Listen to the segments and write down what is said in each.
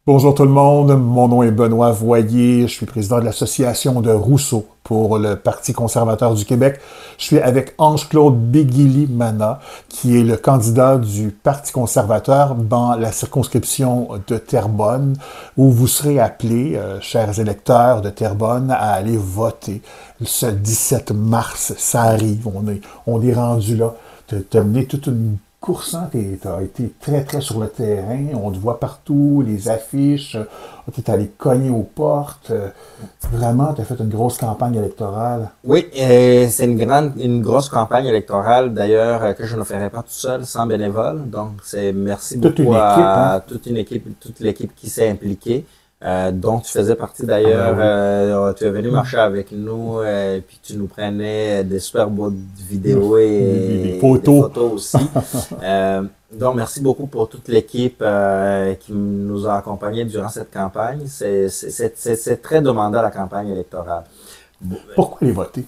Bonjour tout le monde, mon nom est Benoît Voyer, je suis président de l'association de Rousseau pour le Parti conservateur du Québec. Je suis avec Ange-Claude Béguili-Mana, qui est le candidat du Parti conservateur dans la circonscription de Terrebonne, où vous serez appelés, chers électeurs de Terrebonne, à aller voter. Ce 17 mars, ça arrive, on est rendu là. T'as mené toute une course, hein, t'as été très, très sur le terrain. On te voit partout, les affiches. T'es allé cogner aux portes. Vraiment, t'as fait une grosse campagne électorale. Oui, c'est une grosse campagne électorale d'ailleurs que je ne ferai pas tout seul, sans bénévoles. Donc, c'est merci Toute une beaucoup équipe, hein? à toute l'équipe qui s'est impliquée. Dont tu faisais partie Ah ben d'ailleurs. oui. Tu es venu marcher avec nous, puis tu nous prenais des super beaux vidéos Des et des photos. photos aussi. Donc, merci beaucoup pour toute l'équipe qui nous a accompagnés durant cette campagne. C'est très demandant la campagne électorale. Pourquoi aller voter?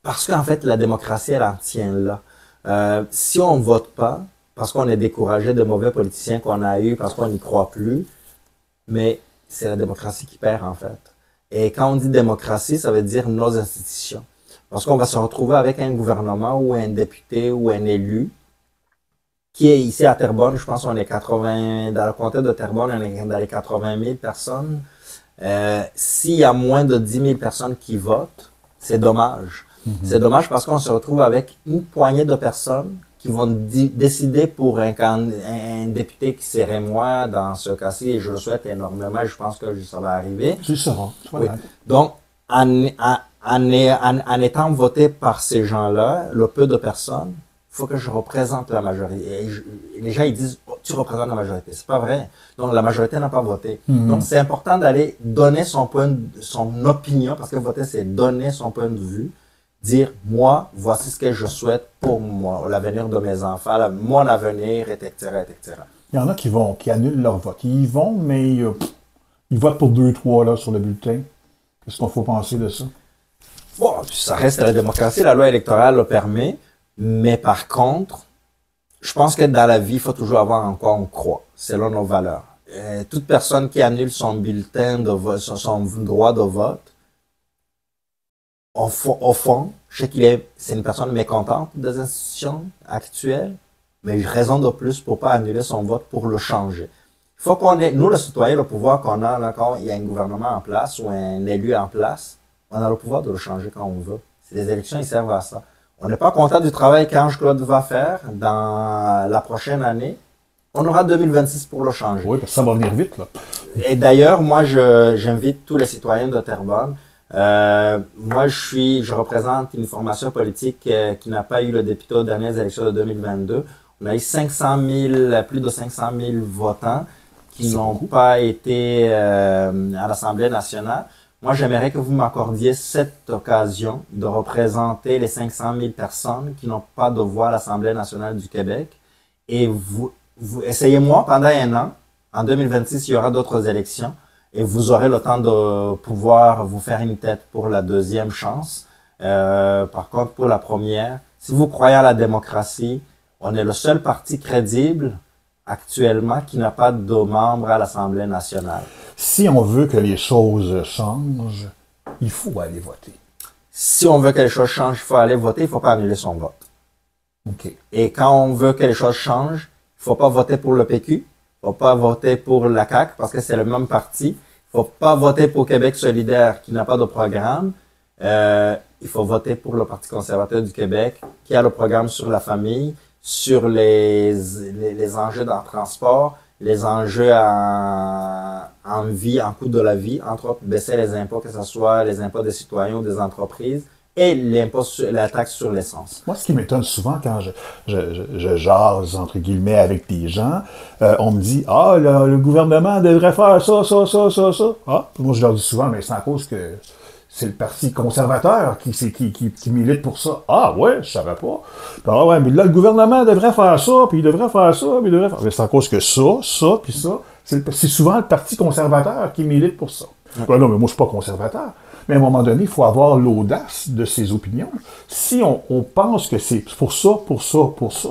Parce qu'en fait, la démocratie, elle en tient là. Si on vote pas, parce qu'on est découragé de mauvais politiciens qu'on a eus, parce qu'on n'y croit plus, mais c'est la démocratie qui perd, en fait. Et quand on dit démocratie, ça veut dire nos institutions. Parce qu'on va se retrouver avec un gouvernement ou un député ou un élu qui est ici à Terrebonne. Je pense qu'on est 80, dans le comté de Terrebonne, on est dans les 80 000 personnes. S'il y a moins de 10 000 personnes qui votent, c'est dommage. C'est dommage parce qu'on se retrouve avec une poignée de personnes qui vont décider pour un député qui serait moi dans ce cas-ci, et je le souhaite énormément, je pense que ça va arriver. Tu le sauras. Oui. Voilà. Donc, en étant voté par ces gens-là, le peu de personnes, il faut que je représente la majorité. Et les gens, ils disent, oh, tu représentes la majorité. C'est pas vrai. Donc, la majorité n'a pas voté. Donc, c'est important d'aller donner son opinion, parce que voter, c'est donner son point de vue, dire, moi, voici ce que je souhaite pour moi, l'avenir de mes enfants, mon avenir, etc., etc. Il y en a qui annulent leur vote. Ils y vont, mais ils votent pour deux, trois là sur le bulletin. Qu'est-ce qu'on faut penser de ça? Bon, ça reste la démocratie, la loi électorale le permet, mais par contre, je pense que dans la vie, il faut toujours avoir en quoi on croit, selon nos valeurs. Toute personne qui annule son bulletin de vote, son droit de vote, au fond, je sais c'est une personne mécontente des institutions actuelles, mais raison de plus pour pas annuler son vote pour le changer. Il faut qu'on ait, nous, les citoyens, le pouvoir qu'on a, là, quand il y a un gouvernement en place ou un élu en place, on a le pouvoir de le changer quand on veut. Les élections, ils servent à ça. On n'est pas content du travail qu'Ange-Claude va faire dans la prochaine année. On aura 2026 pour le changer. Oui, parce que ça va venir vite, là. Et d'ailleurs, moi, j'invite tous les citoyens de Terrebonne. Moi, je représente une formation politique qui n'a pas eu le député aux dernières élections de 2022. On a eu 500 000, plus de 500 000 votants qui n'ont pas été à l'Assemblée nationale. Moi, j'aimerais que vous m'accordiez cette occasion de représenter les 500 000 personnes qui n'ont pas de voix à l'Assemblée nationale du Québec. Et vous essayez-moi pendant un an. En 2026, il y aura d'autres élections. Et vous aurez le temps de pouvoir vous faire une tête pour la deuxième chance. Par contre, pour la première, si vous croyez à la démocratie, on est le seul parti crédible actuellement qui n'a pas de membres à l'Assemblée nationale. Si on veut que les choses changent, il faut aller voter. Si on veut que les choses changent, il faut aller voter, il ne faut pas annuler son vote. OK. Et quand on veut que les choses changent, il ne faut pas voter pour le PQ, il ne faut pas voter pour la CAQ parce que c'est le même parti. Il ne faut pas voter pour Québec solidaire qui n'a pas de programme. Il faut voter pour le Parti conservateur du Québec qui a le programme sur la famille, sur les enjeux dans le transport, les enjeux en vie, en coût de la vie, entre autres baisser les impôts, que ce soit les impôts des citoyens ou des entreprises, et la taxe sur l'essence. Moi, ce qui m'étonne souvent quand je jase, entre guillemets, avec des gens, on me dit, ah, le gouvernement devrait faire ça, ça, ça, ça, ça. Ah, moi, je leur dis souvent, mais c'est à cause que c'est le Parti conservateur qui milite pour ça. Ah, ouais, je savais pas. Ah, ouais, mais là, le gouvernement devrait faire ça, puis il devrait faire ça, puis il devrait faire... Mais c'est à cause que ça, puis ça, c'est souvent le Parti conservateur qui milite pour ça. Ouais, non, mais moi, je suis pas conservateur. Mais à un moment donné, il faut avoir l'audace de ses opinions. Si on pense que c'est pour ça, pour ça, pour ça,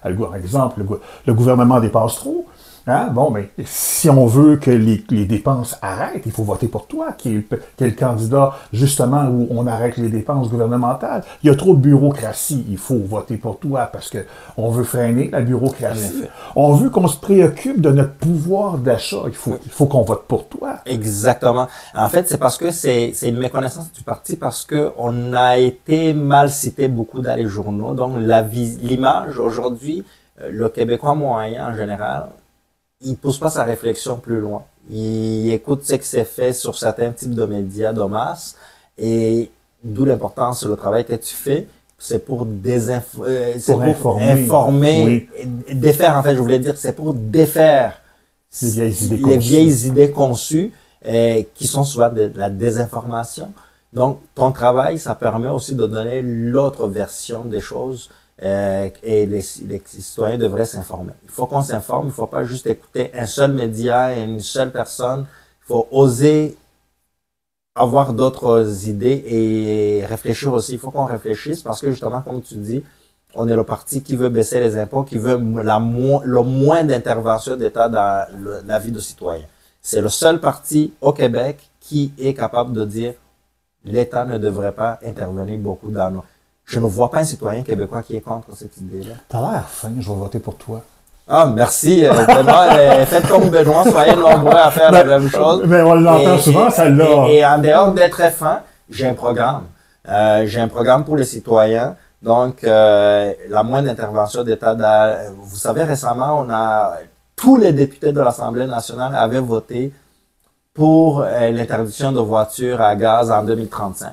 par exemple, le gouvernement dépasse trop, Hein? Bon, mais si on veut que les dépenses arrêtent, il faut voter pour toi, qui est le candidat, justement, où on arrête les dépenses gouvernementales. Il y a trop de bureaucratie. Il faut voter pour toi parce que on veut freiner la bureaucratie. On veut qu'on se préoccupe de notre pouvoir d'achat. Il faut qu'on vote pour toi. Exactement. En fait, c'est parce que c'est une méconnaissance du parti parce que on a été mal cité beaucoup dans les journaux. Donc, l'image aujourd'hui, le Québécois moyen en général, il pousse pas sa réflexion plus loin. Il écoute ce qui s'est fait sur certains types de médias de masse et d'où l'importance le travail que tu fais. C'est pour informer, oui. Défaire, en fait, je voulais dire, c'est pour défaire les vieilles idées conçues qui sont souvent de la désinformation. Donc, ton travail, ça permet aussi de donner l'autre version des choses. Et les citoyens devraient s'informer. Il faut qu'on s'informe, il ne faut pas juste écouter un seul média et une seule personne. Il faut oser avoir d'autres idées et réfléchir aussi. Il faut qu'on réfléchisse parce que justement, comme tu dis, on est le parti qui veut baisser les impôts, qui veut le moins d'intervention d'État dans la vie de citoyens. C'est le seul parti au Québec qui est capable de dire l'État ne devrait pas intervenir beaucoup dans nos... Je ne vois pas un citoyen québécois qui est contre cette idée-là. T'as l'air fin, je vais voter pour toi. Ah, merci. Benoît, faites comme Benoît, soyez nombreux à faire la même chose. Mais on l'entend souvent, celle-là. Et en dehors d'être très fin, j'ai un programme. J'ai un programme pour les citoyens. Donc, la moindre intervention d'État. Vous savez, récemment, tous les députés de l'Assemblée nationale avaient voté pour l'interdiction de voitures à gaz en 2035.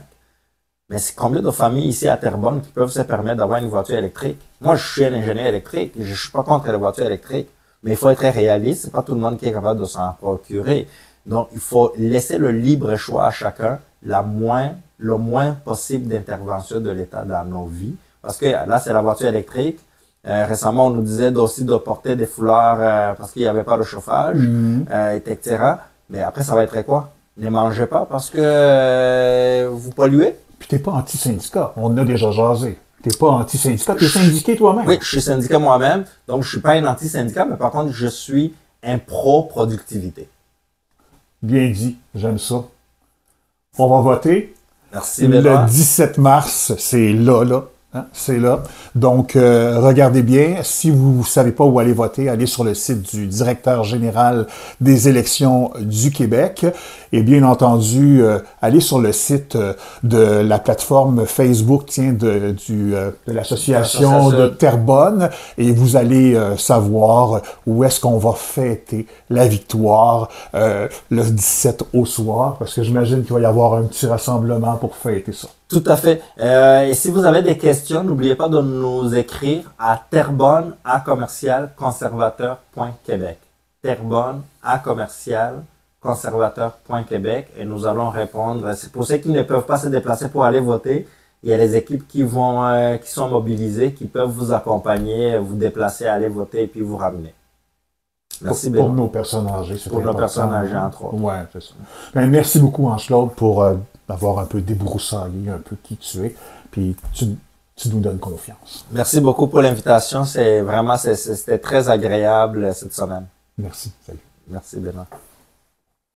Mais c'est combien de familles ici à Terrebonne qui peuvent se permettre d'avoir une voiture électrique? Moi, je suis un ingénieur électrique. Je suis pas contre les voitures électriques. Mais il faut être réaliste. C'est pas tout le monde qui est capable de s'en procurer. Donc, il faut laisser le libre choix à chacun, le moins possible d'intervention de l'État dans nos vies. Parce que là, c'est la voiture électrique. Récemment, on nous disait aussi de porter des foulards parce qu'il n'y avait pas de chauffage, etc. Mais après, ça va être quoi? Ne mangez pas parce que vous polluez. Puis t'es pas anti-syndicat. On en a déjà jasé. T'es pas anti-syndicat. T'es syndiqué toi-même. Oui, je suis syndiqué moi-même. Donc, je suis pas un anti-syndicat, mais par contre, je suis un pro-productivité. Bien dit. J'aime ça. On va voter. Merci, Benoît. Le 17 mars, c'est là. Hein, c'est là. Donc, regardez bien. Si vous ne savez pas où aller voter, allez sur le site du directeur général des élections du Québec. Et bien entendu, allez sur le site de la plateforme Facebook de l'association de Terrebonne et vous allez savoir où est-ce qu'on va fêter la victoire le 17 au soir, parce que j'imagine qu'il va y avoir un petit rassemblement pour fêter ça. Tout à fait. Et si vous avez des questions, n'oubliez pas de nous écrire à terrebonne@conservateur.québec. terrebonne@conservateur.québec et nous allons répondre. C'est pour ceux qui ne peuvent pas se déplacer pour aller voter. Il y a les équipes qui sont mobilisées, qui peuvent vous accompagner, vous déplacer, aller voter et puis vous ramener. Merci pour nos personnes âgées. Pour nos personnes âgées, entre autres. Oui, c'est ça. Ben, merci beaucoup, Ange-Claude, pour avoir un peu débroussaillé un peu qui tu es. Puis tu nous donnes confiance. Merci beaucoup pour l'invitation. C'était très agréable cette semaine. Merci. Salut. Merci, Benoît.